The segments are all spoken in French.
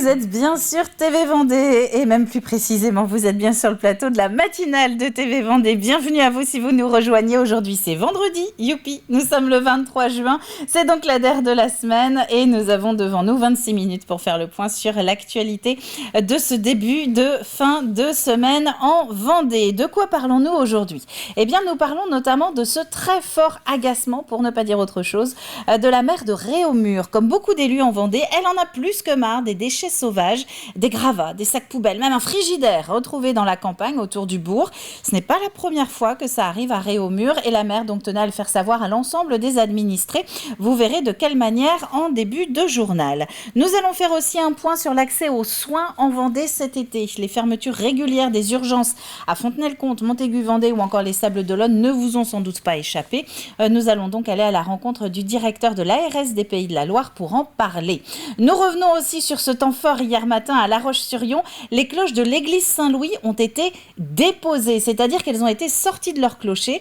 Vous êtes bien sur TV Vendée et même plus précisément, vous êtes bien sur le plateau de la matinale de TV Vendée. Bienvenue à vous si vous nous rejoignez. Aujourd'hui, c'est vendredi, youpi, nous sommes le 23 juin. C'est donc la dernière de la semaine et nous avons devant nous 26 minutes pour faire le point sur l'actualité de ce début de fin de semaine en Vendée. De quoi parlons-nous aujourd'hui ? Eh bien, nous parlons notamment de ce très fort agacement, pour ne pas dire autre chose, de la maire de Réaumur. Comme beaucoup d'élus en Vendée, elle en a plus que marre des déchets sauvages, des gravats, des sacs poubelles, même un frigidaire retrouvé dans la campagne autour du bourg. Ce n'est pas la première fois que ça arrive à Réaumur et la maire donc tenait à le faire savoir à l'ensemble des administrés. Vous verrez de quelle manière en début de journal. Nous allons faire aussi un point sur l'accès aux soins en Vendée cet été. Les fermetures régulières des urgences à Fontenay-le-Comte, Montaigu-Vendée ou encore les Sables-d'Olonne ne vous ont sans doute pas échappé. Nous allons donc aller à la rencontre du directeur de l'ARS des Pays de la Loire pour en parler. Nous revenons aussi sur ce temps fort hier matin à La Roche-sur-Yon. Les cloches de l'église Saint-Louis ont été déposées, c'est-à-dire qu'elles ont été sorties de leur clocher.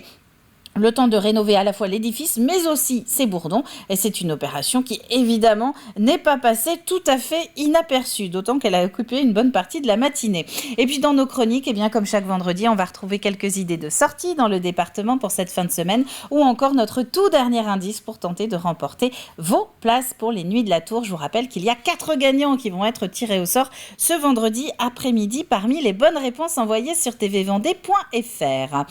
Le temps de rénover à la fois l'édifice, mais aussi ses bourdons. Et c'est une opération qui, évidemment, n'est pas passée tout à fait inaperçue, d'autant qu'elle a occupé une bonne partie de la matinée. Et puis dans nos chroniques, eh bien, comme chaque vendredi, on va retrouver quelques idées de sortie dans le département pour cette fin de semaine, ou encore notre tout dernier indice pour tenter de remporter vos places pour les Nuits de la Tour. Je vous rappelle qu'il y a 4 gagnants qui vont être tirés au sort ce vendredi après-midi parmi les bonnes réponses envoyées sur tvvendée.fr.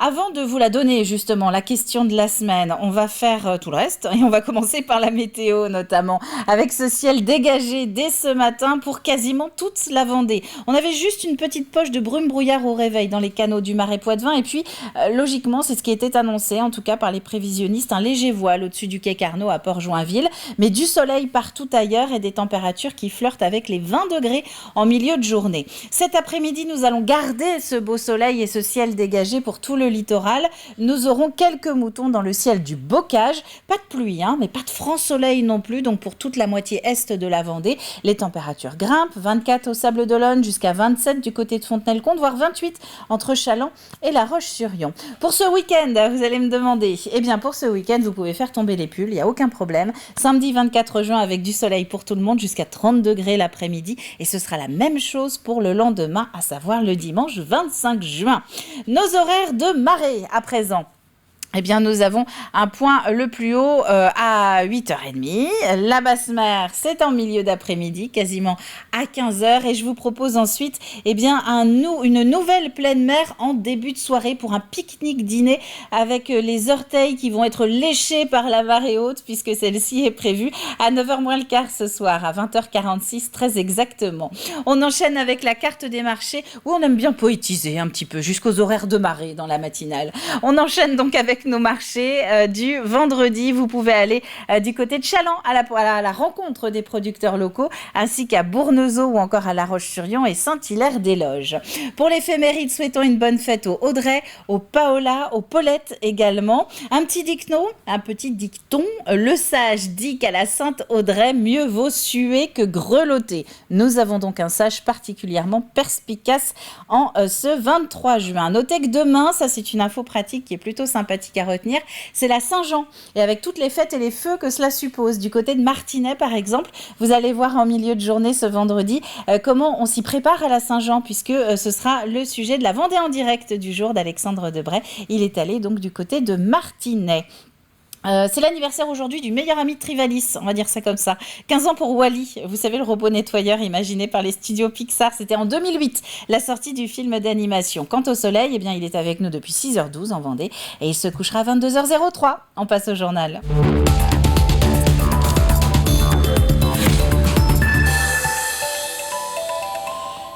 Avant de vous la donner, justement, la question de la semaine, on va faire tout le reste et on va commencer par la météo notamment, avec ce ciel dégagé dès ce matin pour quasiment toute la Vendée. On avait juste une petite poche de brume-brouillard au réveil dans les canaux du Marais Poitevin et puis, logiquement, c'est ce qui était annoncé, en tout cas par les prévisionnistes, un léger voile au-dessus du quai Carnot à Port-Joinville, mais du soleil partout ailleurs et des températures qui flirtent avec les 20 degrés en milieu de journée. Cet après-midi, nous allons garder ce beau soleil et ce ciel dégagé pour tout le littoral. Nous aurons quelques moutons dans le ciel du Bocage. Pas de pluie, mais pas de franc soleil non plus. Donc pour toute la moitié est de la Vendée, les températures grimpent. 24 au Sables-d'Olonne jusqu'à 27 du côté de Fontenay-le-Comte, voire 28 entre Challans et La Roche-sur-Yon. Pour ce week-end, vous allez me demander, eh bien pour ce week-end, vous pouvez faire tomber les pulls, il n'y a aucun problème. Samedi 24 juin avec du soleil pour tout le monde jusqu'à 30 degrés l'après-midi. Et ce sera la même chose pour le lendemain, à savoir le dimanche 25 juin. Nos horaires de marée à présent. Eh bien, nous avons un point le plus haut à 8h30. La basse mer, c'est en milieu d'après-midi, quasiment à 15h. Et je vous propose ensuite une nouvelle pleine mer en début de soirée pour un pique-nique dîner avec les orteils qui vont être léchés par la marée haute puisque celle-ci est prévue à 9h moins le quart ce soir, à 20h46 très exactement. On enchaîne avec la carte des marchés où on aime bien poétiser un petit peu jusqu'aux horaires de marée dans la matinale. On enchaîne donc avec nos marchés du vendredi. Vous pouvez aller du côté de Challans à la rencontre des producteurs locaux, ainsi qu'à Bournezeau ou encore à La Roche-sur-Yon et Saint-Hilaire-des-Loges. Pour l'éphéméride, souhaitons une bonne fête aux Audrey, aux Paola, aux Paulette également. Un petit dicton, le sage dit qu'à la Sainte Audrey, mieux vaut suer que grelotter. Nous avons donc un sage particulièrement perspicace en ce 23 juin. Notez que demain, ça c'est une info pratique qui est plutôt sympathique à retenir, c'est la Saint-Jean et avec toutes les fêtes et les feux que cela suppose. Du côté de Martinets par exemple, vous allez voir en milieu de journée ce vendredi comment on s'y prépare à la Saint-Jean puisque ce sera le sujet de la Vendée en direct du jour d'Alexandre Debray. Il est allé donc du côté de Martinets. C'est l'anniversaire aujourd'hui du meilleur ami de Trivalis, on va dire ça comme ça. 15 ans pour Wall-E, vous savez le robot nettoyeur imaginé par les studios Pixar, c'était en 2008, la sortie du film d'animation. Quant au soleil, eh bien il est avec nous depuis 6h12 en Vendée et il se couchera à 22h03. On passe au journal.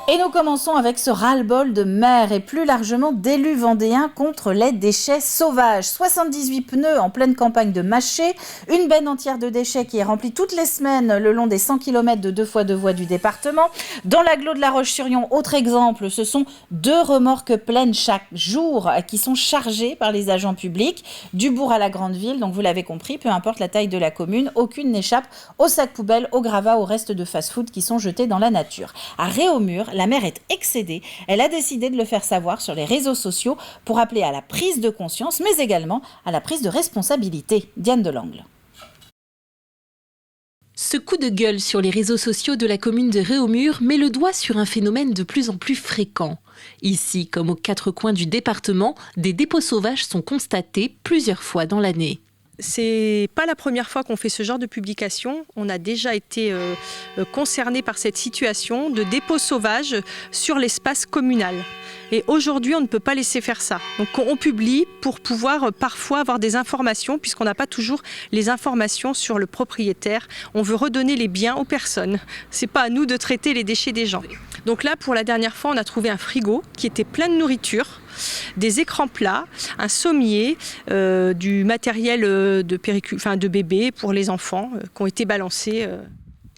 Et nous commençons avec ce ras-le-bol de maires et plus largement d'élus vendéens contre les déchets sauvages. 78 pneus en pleine campagne de Maché, une benne entière de déchets qui est remplie toutes les semaines le long des 100 km de 2x2 voies du département. Dans l'agglo de La Roche-sur-Yon, autre exemple, ce sont 2 remorques pleines chaque jour qui sont chargées par les agents publics du bourg à la grande ville. Donc vous l'avez compris, peu importe la taille de la commune, aucune n'échappe aux sacs poubelles, aux gravats, aux restes de fast-food qui sont jetés dans la nature. À Réaumur, la maire est excédée. Elle a décidé de le faire savoir sur les réseaux sociaux pour appeler à la prise de conscience, mais également à la prise de responsabilité. Diane Delangle. Ce coup de gueule sur les réseaux sociaux de la commune de Réaumur met le doigt sur un phénomène de plus en plus fréquent. Ici, comme aux quatre coins du département, des dépôts sauvages sont constatés plusieurs fois dans l'année. C'est pas la première fois qu'on fait ce genre de publication. On a déjà été concerné par cette situation de dépôt sauvage sur l'espace communal. Et aujourd'hui, on ne peut pas laisser faire ça. Donc on publie pour pouvoir parfois avoir des informations, puisqu'on n'a pas toujours les informations sur le propriétaire. On veut redonner les biens aux personnes. C'est pas à nous de traiter les déchets des gens. Donc là, pour la dernière fois, on a trouvé un frigo qui était plein de nourriture, des écrans plats, un sommier, du matériel de bébé pour les enfants qui ont été balancés.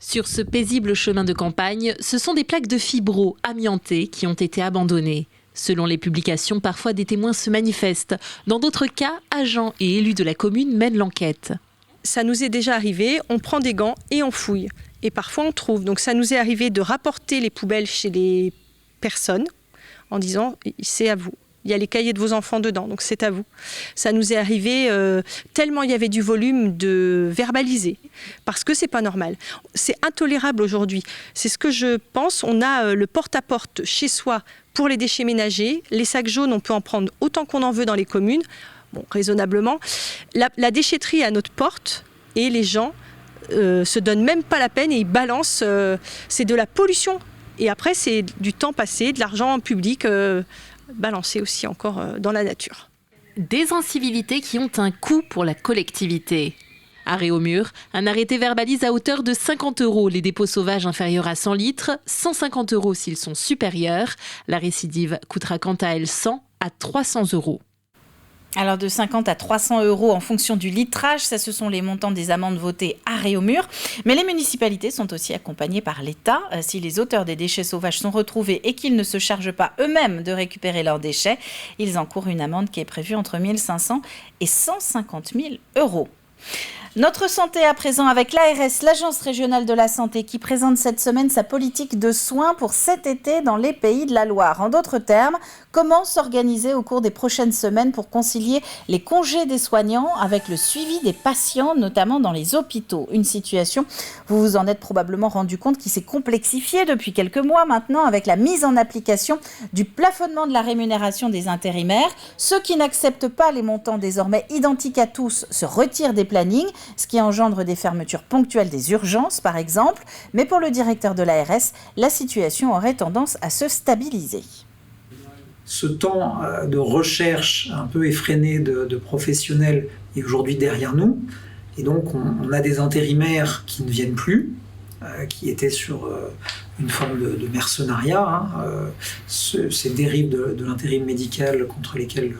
Sur ce paisible chemin de campagne, ce sont des plaques de fibro amiantées qui ont été abandonnées. Selon les publications, parfois des témoins se manifestent. Dans d'autres cas, agents et élus de la commune mènent l'enquête. Ça nous est déjà arrivé, on prend des gants et on fouille. Et parfois on trouve. Donc ça nous est arrivé de rapporter les poubelles chez les personnes en disant « c'est à vous ». Il y a les cahiers de vos enfants dedans, donc c'est à vous. Ça nous est arrivé, tellement il y avait du volume, de verbaliser, parce que c'est pas normal. C'est intolérable aujourd'hui. C'est ce que je pense. On a le porte-à-porte chez soi pour les déchets ménagers. Les sacs jaunes, on peut en prendre autant qu'on en veut dans les communes, bon, raisonnablement. La déchetterie est à notre porte, et les gens se donnent même pas la peine et ils balancent. C'est de la pollution. Et après, c'est du temps passé, de l'argent public balancé aussi encore dans la nature. Des incivilités qui ont un coût pour la collectivité. À Réaumur, un arrêté verbalise à hauteur de 50 € les dépôts sauvages inférieurs à 100 litres, 150 € s'ils sont supérieurs. La récidive coûtera quant à elle 100 à 300 €. Alors de 50 à 300 € en fonction du litrage, ça ce sont les montants des amendes votées à Réaumur. Mais les municipalités sont aussi accompagnées par l'État. Si les auteurs des déchets sauvages sont retrouvés et qu'ils ne se chargent pas eux-mêmes de récupérer leurs déchets, ils encourent une amende qui est prévue entre 1 500 et 150 000 €. Notre santé à présent avec l'ARS, l'Agence régionale de la santé, qui présente cette semaine sa politique de soins pour cet été dans les Pays de la Loire. En d'autres termes, comment s'organiser au cours des prochaines semaines pour concilier les congés des soignants avec le suivi des patients, notamment dans les hôpitaux. Une situation, vous vous en êtes probablement rendu compte, qui s'est complexifiée depuis quelques mois maintenant avec la mise en application du plafonnement de la rémunération des intérimaires. Ceux qui n'acceptent pas les montants désormais identiques à tous se retirent des plannings, ce qui engendre des fermetures ponctuelles des urgences, par exemple. Mais pour le directeur de l'ARS, la situation aurait tendance à se stabiliser. Ce temps de recherche un peu effréné de professionnels est aujourd'hui derrière nous. Et donc, on a des intérimaires qui ne viennent plus, qui étaient sur une forme de mercenariat. Ces dérives de l'intérim médical contre lesquelles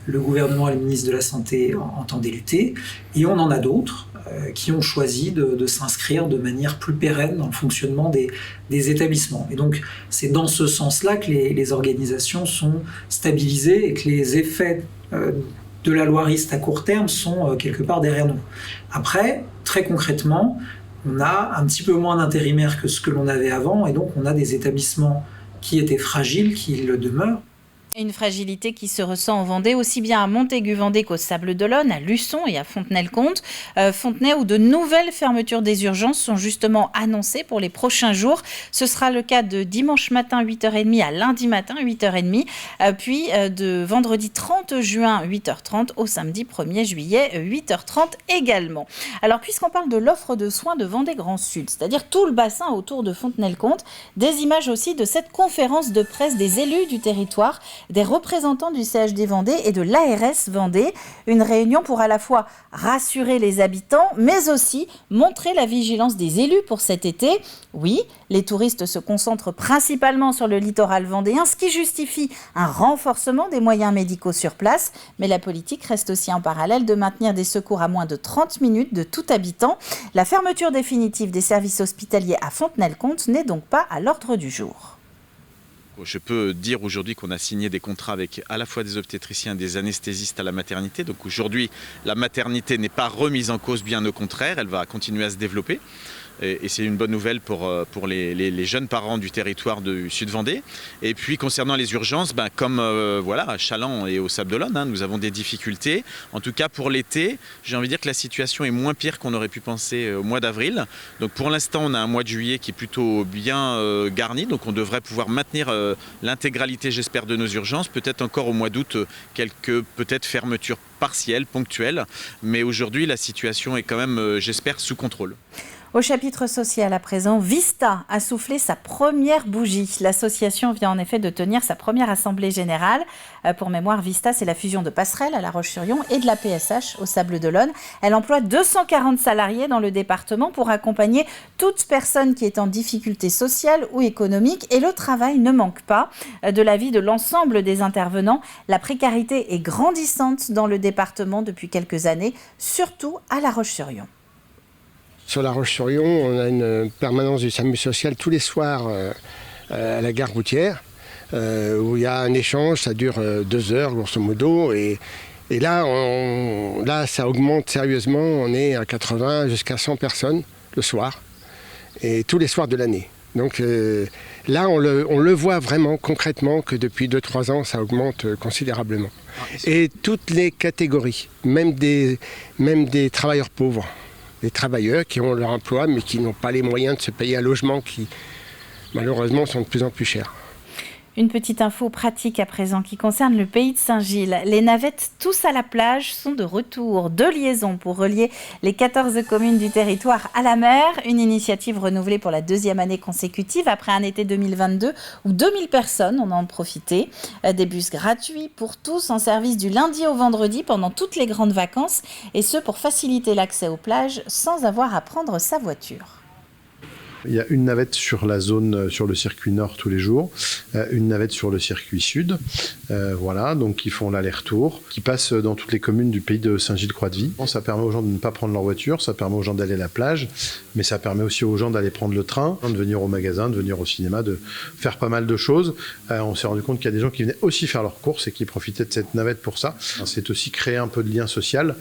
le gouvernement et le ministre de la Santé entendaient lutter. Et on en a d'autres qui ont choisi de s'inscrire de manière plus pérenne dans le fonctionnement des établissements. Et donc, c'est dans ce sens-là que les organisations sont stabilisées et que les effets de la Loiriste à court terme sont quelque part derrière nous. Après, très concrètement, on a un petit peu moins d'intérimaires que ce que l'on avait avant, et donc on a des établissements qui étaient fragiles, qui le demeurent. Une fragilité qui se ressent en Vendée, aussi bien à Montaigu-Vendée qu'au Sables-d'Olonne, à Luçon et à Fontenay-le-Comte. Fontenay, où de nouvelles fermetures des urgences sont justement annoncées pour les prochains jours. Ce sera le cas de dimanche matin 8h30 à lundi matin 8h30, puis de vendredi 30 juin 8h30 au samedi 1er juillet 8h30 également. Alors puisqu'on parle de l'offre de soins de Vendée Grand Sud, c'est-à-dire tout le bassin autour de Fontenay-le-Comte, des images aussi de cette conférence de presse des élus du territoire, des représentants du CHD Vendée et de l'ARS Vendée. Une réunion pour à la fois rassurer les habitants, mais aussi montrer la vigilance des élus pour cet été. Oui, les touristes se concentrent principalement sur le littoral vendéen, ce qui justifie un renforcement des moyens médicaux sur place. Mais la politique reste aussi en parallèle de maintenir des secours à moins de 30 minutes de tout habitant. La fermeture définitive des services hospitaliers à Fontenay-le-Comte n'est donc pas à l'ordre du jour. Je peux dire aujourd'hui qu'on a signé des contrats avec à la fois des obstétriciens et des anesthésistes à la maternité. Donc aujourd'hui, la maternité n'est pas remise en cause, bien au contraire, elle va continuer à se développer. et c'est une bonne nouvelle pour les jeunes parents du territoire du Sud-Vendée. Et puis concernant les urgences, comme à Chaland et au Sables-d'Olonne, nous avons des difficultés. En tout cas pour l'été, j'ai envie de dire que la situation est moins pire qu'on aurait pu penser au mois d'avril. Donc pour l'instant, on a un mois de juillet qui est plutôt bien garni, donc on devrait pouvoir maintenir l'intégralité, j'espère, de nos urgences. Peut-être encore au mois d'août, quelques peut-être fermetures partielles, ponctuelles. Mais aujourd'hui, la situation est quand même, j'espère, sous contrôle. Au chapitre social à présent, Vista a soufflé sa première bougie. L'association vient en effet de tenir sa première assemblée générale. Pour mémoire, Vista, c'est la fusion de Passerelle à La Roche-sur-Yon et de la PSH au Sables-d'Olonne. Elle emploie 240 salariés dans le département pour accompagner toute personne qui est en difficulté sociale ou économique. Et le travail ne manque pas. De l'avis de l'ensemble des intervenants, la précarité est grandissante dans le département depuis quelques années, surtout à La Roche-sur-Yon. Sur La Roche-sur-Yon, on a une permanence du SAMU social tous les soirs à la gare routière, où il y a un échange, ça dure 2 heures grosso modo, et là ça augmente sérieusement, on est à 80 jusqu'à 100 personnes le soir, et tous les soirs de l'année. Donc là on le voit vraiment concrètement que depuis 2-3 ans ça augmente considérablement. Et toutes les catégories, même des travailleurs pauvres. Des travailleurs qui ont leur emploi mais qui n'ont pas les moyens de se payer un logement qui malheureusement sont de plus en plus chers. Une petite info pratique à présent qui concerne le pays de Saint-Gilles. Les navettes Tous à la plage sont de retour. 2 liaisons pour relier les 14 communes du territoire à la mer. Une initiative renouvelée pour la 2e année consécutive après un été 2022 où 2000 personnes en ont profité. Des bus gratuits pour tous en service du lundi au vendredi pendant toutes les grandes vacances et ce pour faciliter l'accès aux plages sans avoir à prendre sa voiture. Il y a une navette sur la zone, sur le circuit nord tous les jours, une navette sur le circuit sud, donc qui font l'aller-retour, qui passent dans toutes les communes du pays de Saint-Gilles-Croix-de-Vie. Ça permet aux gens de ne pas prendre leur voiture, ça permet aux gens d'aller à la plage, mais ça permet aussi aux gens d'aller prendre le train, de venir au magasin, de venir au cinéma, de faire pas mal de choses. On s'est rendu compte qu'il y a des gens qui venaient aussi faire leurs courses et qui profitaient de cette navette pour ça. C'est aussi créer un peu de lien social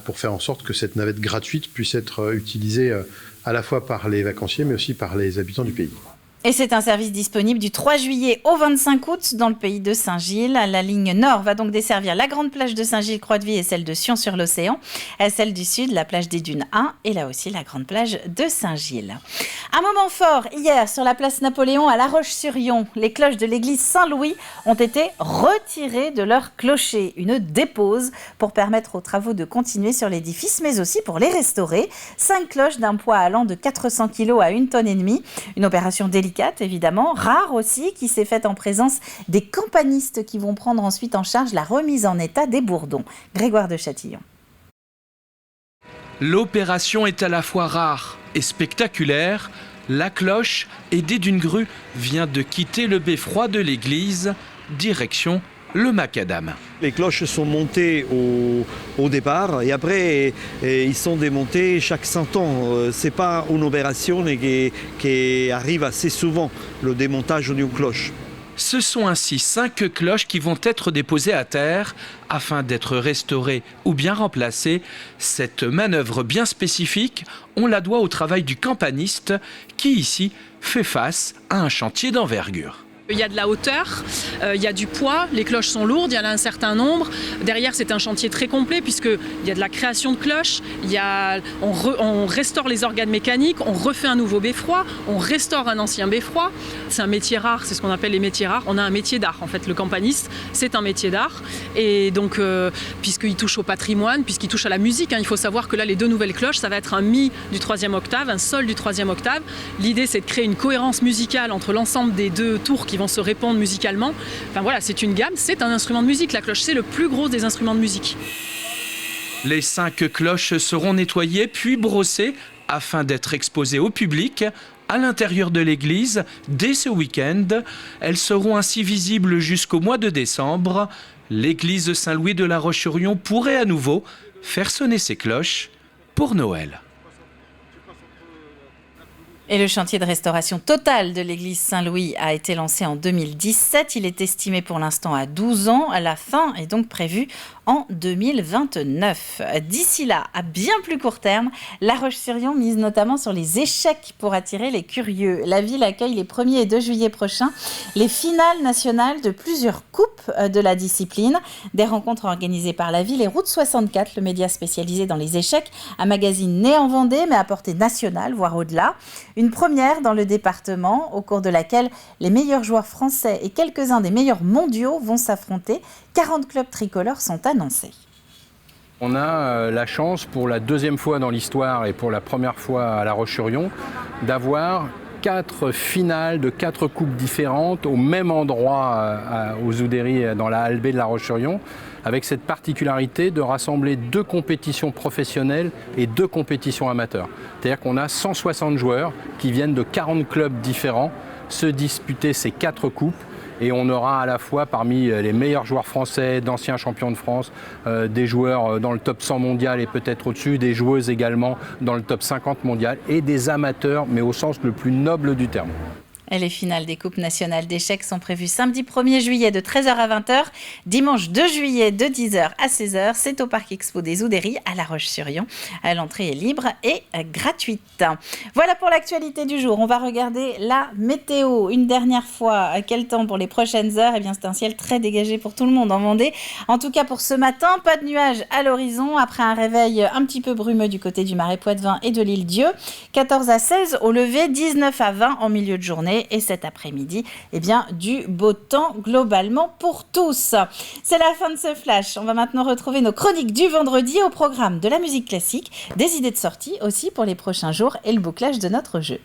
pour faire en sorte que cette navette gratuite puisse être utilisée à la fois par les vacanciers, mais aussi par les habitants du pays. Et c'est un service disponible du 3 juillet au 25 août dans le pays de Saint-Gilles. La ligne nord va donc desservir la grande plage de Saint-Gilles-Croix-de-Vie et celle de Sion-sur-l'Océan. Celle du sud, la plage des Dunes 1 et là aussi la grande plage de Saint-Gilles. Un moment fort hier sur la place Napoléon à La Roche-sur-Yon. Les cloches de l'église Saint-Louis ont été retirées de leur clocher. Une dépose pour permettre aux travaux de continuer sur l'édifice mais aussi pour les restaurer. 5 cloches d'un poids allant de 400 kg à 1,5 tonnes. Une opération délicate évidemment, rare aussi, qui s'est faite en présence des campanistes qui vont prendre ensuite en charge la remise en état des bourdons. Grégoire de Châtillon. L'opération est à la fois rare et spectaculaire. La cloche, aidée d'une grue, vient de quitter le beffroi de l'église, direction le macadam. Les cloches sont montées au départ et après ils sont démontés chaque 100 ans. Ce n'est pas une opération qui arrive assez souvent, le démontage d'une cloche. Ce sont ainsi 5 cloches qui vont être déposées à terre afin d'être restaurées ou bien remplacées. Cette manœuvre bien spécifique, on la doit au travail du campaniste qui ici fait face à un chantier d'envergure. Il y a de la hauteur, il y a du poids, les cloches sont lourdes, il y en a un certain nombre. Derrière, c'est un chantier très complet puisqu'il y a de la création de cloches, on restaure les organes mécaniques, on refait un nouveau beffroi, on restaure un ancien beffroi. C'est un métier rare, c'est ce qu'on appelle les métiers rares. On a un métier d'art en fait, le campaniste, c'est un métier d'art. Et donc, puisqu'il touche au patrimoine, puisqu'il touche à la musique, il faut savoir que là, les 2 nouvelles cloches, ça va être un mi du 3e octave, un sol du 3e octave. L'idée, c'est de créer une cohérence musicale entre l'ensemble des 2 tours qui vont se répondre musicalement. Enfin voilà, c'est une gamme, c'est un instrument de musique. La cloche, c'est le plus gros des instruments de musique. Les 5 cloches seront nettoyées puis brossées afin d'être exposées au public à l'intérieur de l'église dès ce week-end. Elles seront ainsi visibles jusqu'au mois de décembre. L'église Saint-Louis de La Roche-sur-Yon pourrait à nouveau faire sonner ses cloches pour Noël. Et le chantier de restauration totale de l'église Saint-Louis a été lancé en 2017. Il est estimé pour l'instant à 12 ans. La fin est donc prévue en 2029. D'ici là, à bien plus court terme, La Roche-sur-Yon mise notamment sur les échecs pour attirer les curieux. La ville accueille les 1er et 2 juillet prochains les finales nationales de plusieurs coupes de la discipline. Des rencontres organisées par la ville et Route 64, le média spécialisé dans les échecs, un magazine né en Vendée mais à portée nationale, voire au-delà. Une première dans le département, au cours de laquelle les meilleurs joueurs français et quelques-uns des meilleurs mondiaux vont s'affronter. 40 clubs tricolores sont annoncés. On a la chance pour la 2e fois dans l'histoire et pour la première fois à La Roche-sur-Yon d'avoir 4 finales de 4 coupes différentes au même endroit aux Oudéry dans la Halle B de La Roche-sur-Yon, avec cette particularité de rassembler 2 compétitions professionnelles et 2 compétitions amateurs. C'est-à-dire qu'on a 160 joueurs qui viennent de 40 clubs différents se disputer ces 4 coupes. Et on aura à la fois parmi les meilleurs joueurs français, d'anciens champions de France, des joueurs dans le top 100 mondial et peut-être au-dessus, des joueuses également dans le top 50 mondial et des amateurs, mais au sens le plus noble du terme. Et les finales des Coupes nationales d'échecs sont prévues samedi 1er juillet de 13h à 20h, dimanche 2 juillet de 10h à 16h. C'est au Parc Expo des Oudéry à La Roche-sur-Yon. L'entrée est libre et gratuite. Voilà pour l'actualité du jour. On va regarder la météo une dernière fois. Quel temps pour les prochaines heures? Eh bien, c'est un ciel très dégagé pour tout le monde en Vendée. En tout cas, pour ce matin, pas de nuages à l'horizon après un réveil un petit peu brumeux du côté du Marais Poitevin et de l'île Dieu. 14 à 16 au lever, 19 à 20 en milieu de journée. Et cet après-midi, eh bien, du beau temps globalement pour tous. C'est la fin de ce flash. On va maintenant retrouver nos chroniques du vendredi au programme de la musique classique, des idées de sortie aussi pour les prochains jours et le bouclage de notre jeu.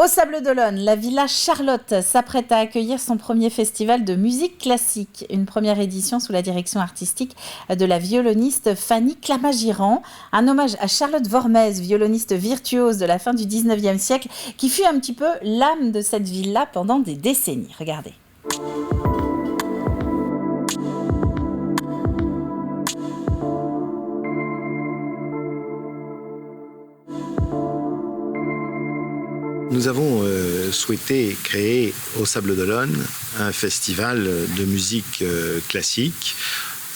Au Sable d'Olonne, la Villa Charlotte s'apprête à accueillir son premier festival de musique classique. Une première édition sous la direction artistique de la violoniste Fanny Clamagiran. Un hommage à Charlotte Vormez, violoniste virtuose de la fin du 19e siècle, qui fut un petit peu l'âme de cette villa pendant des décennies. Regardez. Nous avons souhaité créer au Sable d'Olonne un festival de musique classique,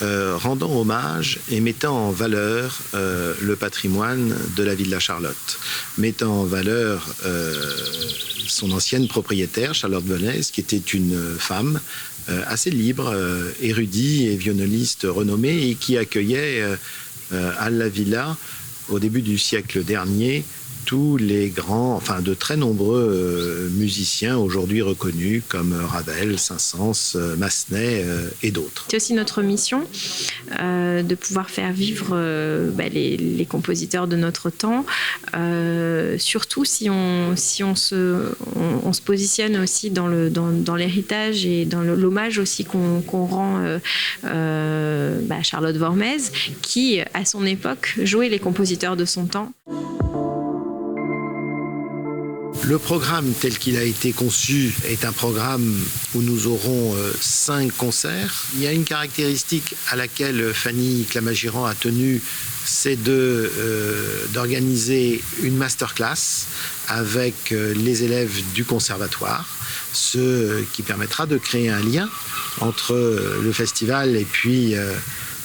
rendant hommage et mettant en valeur le patrimoine de la Villa Charlotte, mettant en valeur son ancienne propriétaire, Charlotte Vormez, qui était une femme assez libre, érudite et violoniste renommée, et qui accueillait à la Villa, au début du siècle dernier, tous les grands, enfin de très nombreux musiciens aujourd'hui reconnus comme Ravel, Saint-Saëns, Massenet et d'autres. C'est aussi notre mission de pouvoir faire vivre les compositeurs de notre temps, surtout si on se positionne aussi dans l'héritage et dans l'hommage aussi qu'on rend à Charlotte Vormez, qui à son époque jouait les compositeurs de son temps. Le programme tel qu'il a été conçu est un programme où nous aurons 5 concerts. Il y a une caractéristique à laquelle Fanny Clamagiran a tenu, c'est d'organiser une masterclass avec les élèves du conservatoire, ce qui permettra de créer un lien entre le festival et puis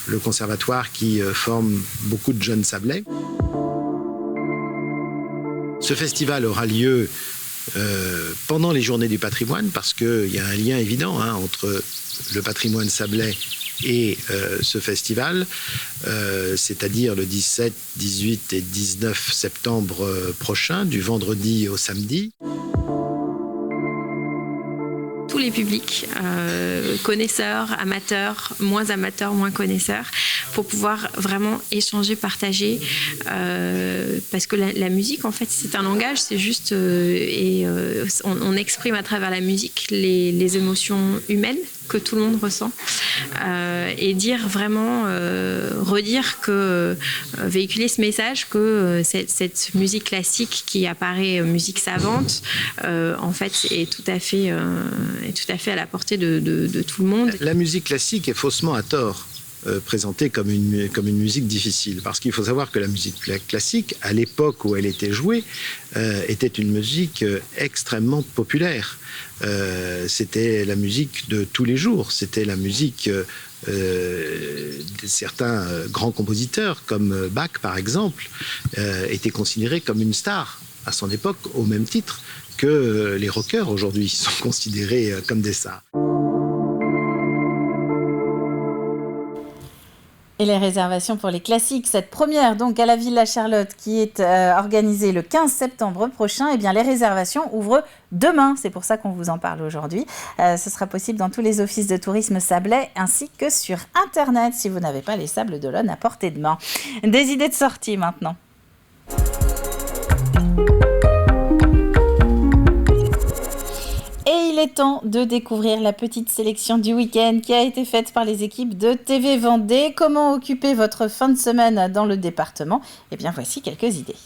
le conservatoire qui forme beaucoup de jeunes sablés. Ce festival aura lieu pendant les Journées du patrimoine, parce qu'il y a un lien évident entre le patrimoine sablais et ce festival, c'est-à-dire le 17, 18 et 19 septembre prochain, du vendredi au samedi. Tous les publics, connaisseurs, amateurs, moins connaisseurs, pour pouvoir vraiment échanger, partager, parce que la musique, en fait, c'est un langage, c'est juste, on exprime à travers la musique les émotions humaines que tout le monde ressent, et dire vraiment, redire que, véhiculer ce message que cette musique classique qui apparaît musique savante, en fait, est tout à fait à la portée de tout le monde. La musique classique est faussement à tort présentée comme une musique difficile. Parce qu'il faut savoir que la musique classique, à l'époque où elle était jouée, était une musique extrêmement populaire. C'était la musique de tous les jours. C'était la musique de certains grands compositeurs, comme Bach par exemple, étaient considérés comme une star à son époque, au même titre que les rockers aujourd'hui sont considérés comme des stars. Et les réservations pour les classiques, cette première donc à la Villa Charlotte qui est organisée le 15 septembre prochain, eh bien les réservations ouvrent demain. C'est pour ça qu'on vous en parle aujourd'hui. Ce sera possible dans tous les offices de tourisme sablais ainsi que sur Internet si vous n'avez pas les Sables d'Olonne à portée de main. Des idées de sortie maintenant. Et il est temps de découvrir la petite sélection du week-end qui a été faite par les équipes de TV Vendée. Comment occuper votre fin de semaine dans le département ? Eh bien, voici quelques idées.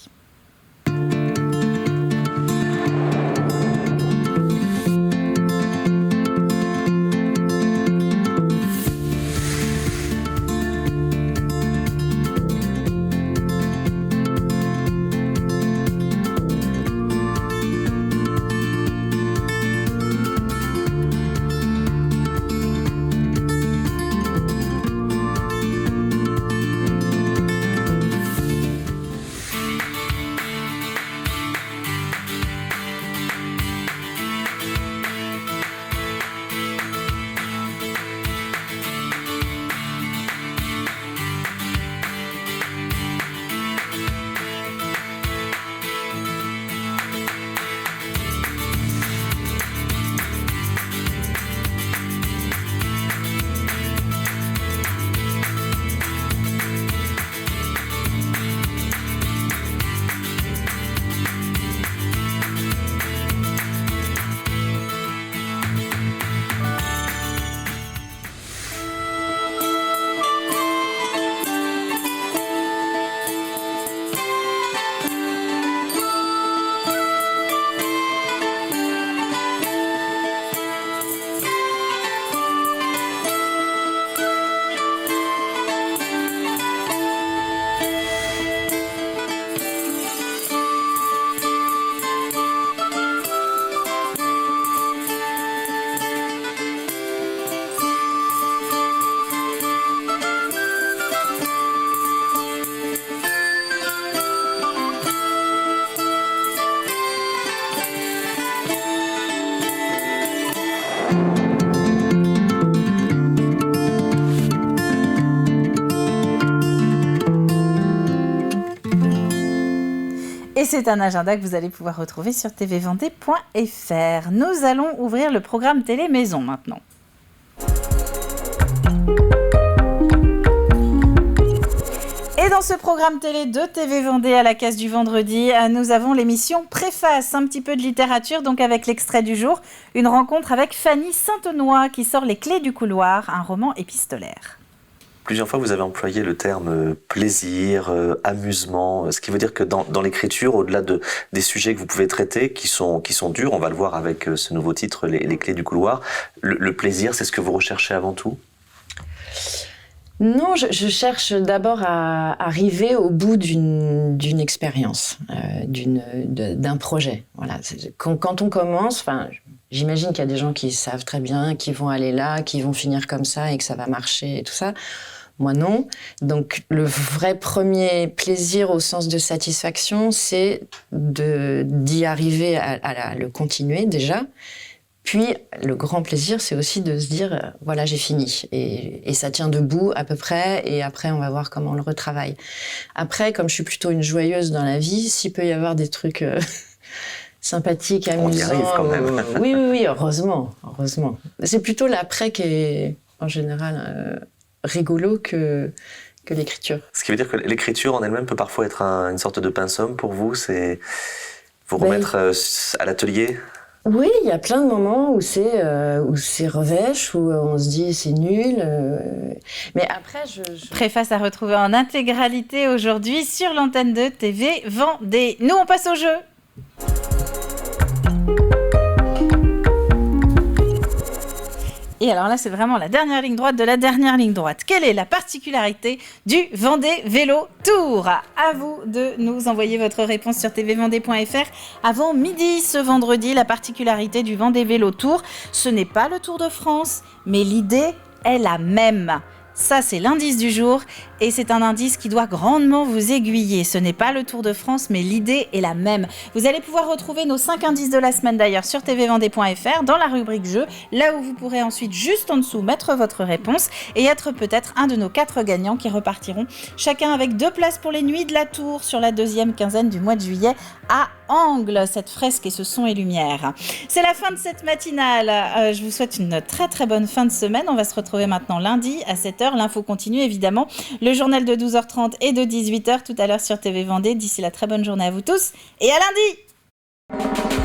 Et c'est un agenda que vous allez pouvoir retrouver sur tvvendée.fr. Nous allons ouvrir le programme Télé Maison maintenant. Et dans ce programme télé de TV Vendée à la case du vendredi, nous avons l'émission Préface, un petit peu de littérature, donc avec l'extrait du jour, une rencontre avec Fanny Saintenoy qui sort Les Clés du couloir, un roman épistolaire. Plusieurs fois, vous avez employé le terme plaisir, amusement, ce qui veut dire que dans l'écriture, au-delà des sujets que vous pouvez traiter, qui sont durs, on va le voir avec ce nouveau titre, les clés du couloir, le plaisir, c'est ce que vous recherchez avant tout ? Non, je cherche d'abord à arriver au bout d'une expérience, d'un projet. Voilà. Quand on commence, j'imagine qu'il y a des gens qui savent très bien, qui vont aller là, qui vont finir comme ça et que ça va marcher et tout ça. Moi, non. Donc, le vrai premier plaisir au sens de satisfaction, c'est d'y arriver à le continuer déjà. Puis, le grand plaisir, c'est aussi de se dire, voilà, j'ai fini. Et ça tient debout à peu près, et après, on va voir comment on le retravaille. Après, comme je suis plutôt une joyeuse dans la vie, s'il peut y avoir des trucs sympathiques, amusants... On y arrive quand même. Oui, heureusement. C'est plutôt l'après qui est, en général, rigolo que l'écriture. Ce qui veut dire que l'écriture en elle-même peut parfois être une sorte de pinceau pour vous, c'est vous remettre à l'atelier. Oui, il y a plein de moments où c'est revêche, où on se dit c'est nul. Mais après, Préface à retrouver en intégralité aujourd'hui sur l'antenne de TV Vendée. Nous, on passe au jeu. Et alors là, c'est vraiment la dernière ligne droite de la dernière ligne droite. Quelle est la particularité du Vendée Vélo Tour ? À vous de nous envoyer votre réponse sur tvvendée.fr avant midi ce vendredi. La particularité du Vendée Vélo Tour, ce n'est pas le Tour de France, mais l'idée est la même. Ça, c'est l'indice du jour et c'est un indice qui doit grandement vous aiguiller. Ce n'est pas le Tour de France, mais l'idée est la même. Vous allez pouvoir retrouver nos 5 indices de la semaine d'ailleurs sur tvvendée.fr dans la rubrique jeu, là où vous pourrez ensuite juste en dessous mettre votre réponse et être peut-être un de nos 4 gagnants qui repartiront chacun avec 2 places pour les Nuits de la Tour sur la 2e quinzaine du mois de juillet à Angles, cette fresque et ce son et lumière. C'est la fin de cette matinale. Je vous souhaite une très très bonne fin de semaine. On va se retrouver maintenant lundi à 7h. L'info continue évidemment. Le journal de 12h30 et de 18h tout à l'heure sur TV Vendée. D'ici là, très bonne journée à vous tous et à lundi.